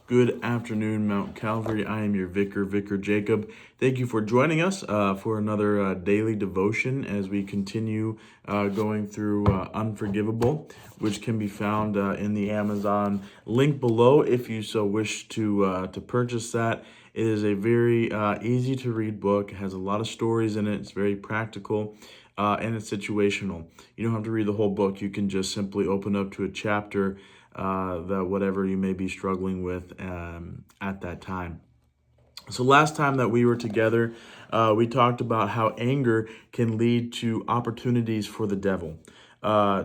Good afternoon, Mount Calvary. I am your Vicar Jacob. Thank you for joining us for another daily devotion as we continue going through Unforgivable, which can be found in the Amazon link below if you so wish to purchase that. It is a very easy to read book. It has a lot of stories in it. It's very practical. And it's situational. You don't have to read the whole book. You can just simply open up to a chapter that whatever you may be struggling with at that time. So last time that we were together, we talked about how anger can lead to opportunities for the devil.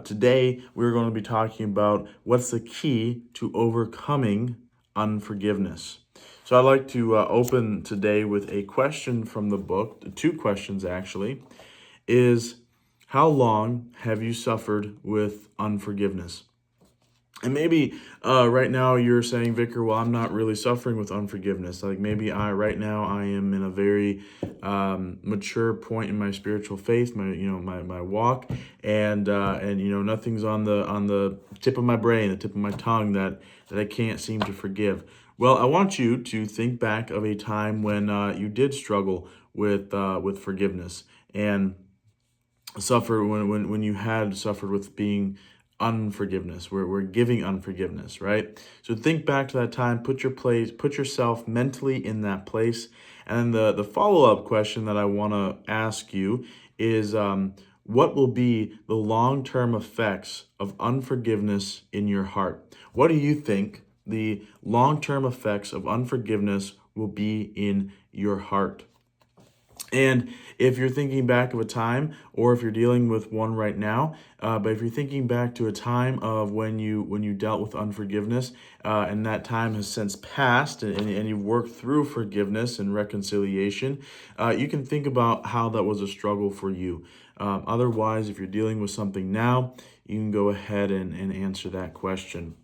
Today, we're going to be talking about what's the key to overcoming unforgiveness. So I'd like to open today with a question from the book, two questions actually, is how long have you suffered with unforgiveness? And maybe right now you're saying, Vicar, well, I'm not really suffering with unforgiveness. Like maybe right now I am in a very mature point in my spiritual faith, my walk, and nothing's on the tip of my brain, the tip of my tongue that I can't seem to forgive. Well, I want you to think back of a time when you did struggle with forgiveness and suffer when you had suffered with being unforgiveness. We're giving unforgiveness, right? So think back to that time, put yourself mentally in that place. And the follow-up question that I want to ask you is what will be the long-term effects of unforgiveness in your heart? What do you think the long-term effects of unforgiveness will be in your heart? And if you're thinking back of a time, or if you're dealing with one right now, but if you're thinking back to a time of when you dealt with unforgiveness, and that time has since passed, and you've worked through forgiveness and reconciliation, you can think about how that was a struggle for you. Otherwise, if you're dealing with something now, you can go ahead and answer that question.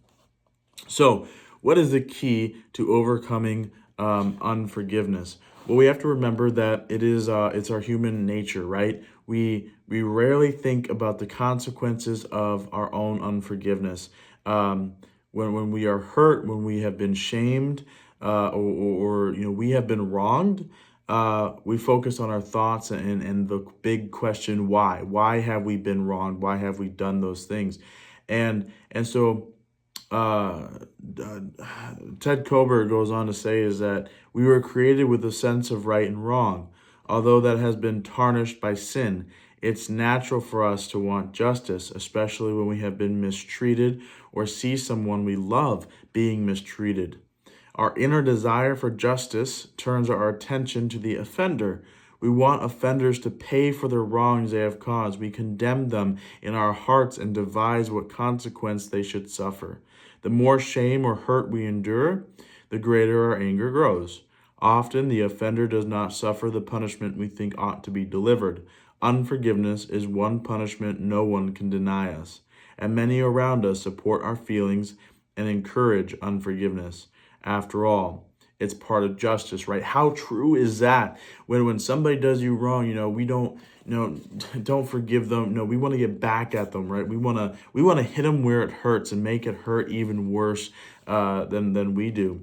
So, what is the key to overcoming unforgiveness? Well, we have to remember that it's our human nature, right? We rarely think about the consequences of our own unforgiveness. When we are hurt, when we have been shamed, or we have been wronged, we focus on our thoughts and the big question, why? Why have we been wronged? Why have we done those things? And so uh, uh, Ted Kober goes on to say is that we were created with a sense of right and wrong. Although that has been tarnished by sin, it's natural for us to want justice, especially when we have been mistreated or see someone we love being mistreated. Our inner desire for justice turns our attention to the offender. We want offenders to pay for the wrongs they have caused. We condemn them in our hearts and devise what consequence they should suffer. The more shame or hurt we endure, the greater our anger grows. Often the offender does not suffer the punishment we think ought to be delivered. Unforgiveness is one punishment no one can deny us, and many around us support our feelings and encourage unforgiveness. After all, it's part of justice, right? How true is that? When somebody does you wrong, we don't don't forgive them. No, we want to get back at them, right? We want to hit them where it hurts and make it hurt even worse than we do.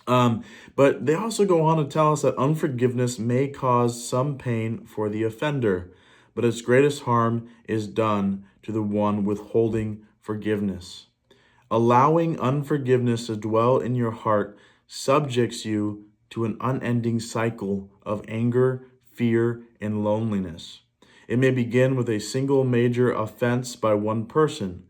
But they also go on to tell us that unforgiveness may cause some pain for the offender, but its greatest harm is done to the one withholding forgiveness. Allowing unforgiveness to dwell in your heart subjects you to an unending cycle of anger, fear, and loneliness. It may begin with a single major offense by one person,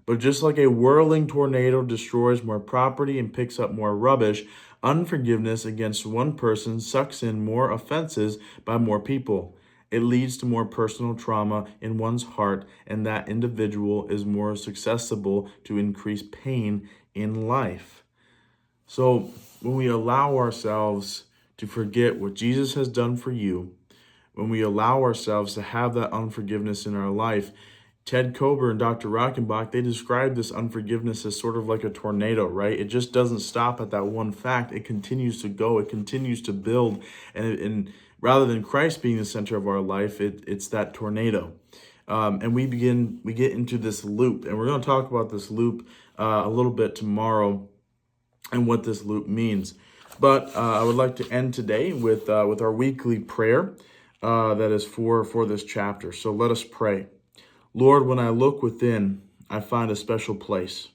but just like a whirling tornado destroys more property and picks up more rubbish, unforgiveness against one person sucks in more offenses by more people. It leads to more personal trauma in one's heart, and that individual is more susceptible to increased pain in life. So, when we allow ourselves to forget what Jesus has done for you, when we allow ourselves to have that unforgiveness in our life, Ted Kober and Dr. Rockenbach, they describe this unforgiveness as sort of like a tornado, right? It just doesn't stop at that one fact. It continues to go. It continues to build. And rather than Christ being the center of our life, it's that tornado. And we get into this loop. And we're going to talk about this loop a little bit tomorrow and what this loop means. But I would like to end today with our weekly prayer that is for this chapter. So let us pray. Lord, when I look within, I find a special place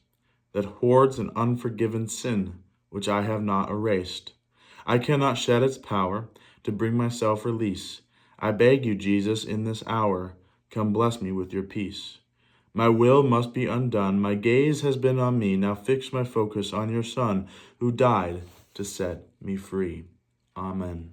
that hoards an unforgiven sin which I have not erased. I cannot shed its power to bring myself release. I beg you, Jesus, in this hour, come bless me with your peace. My will must be undone. My gaze has been on me. Now fix my focus on your Son, who died to set me free. Amen.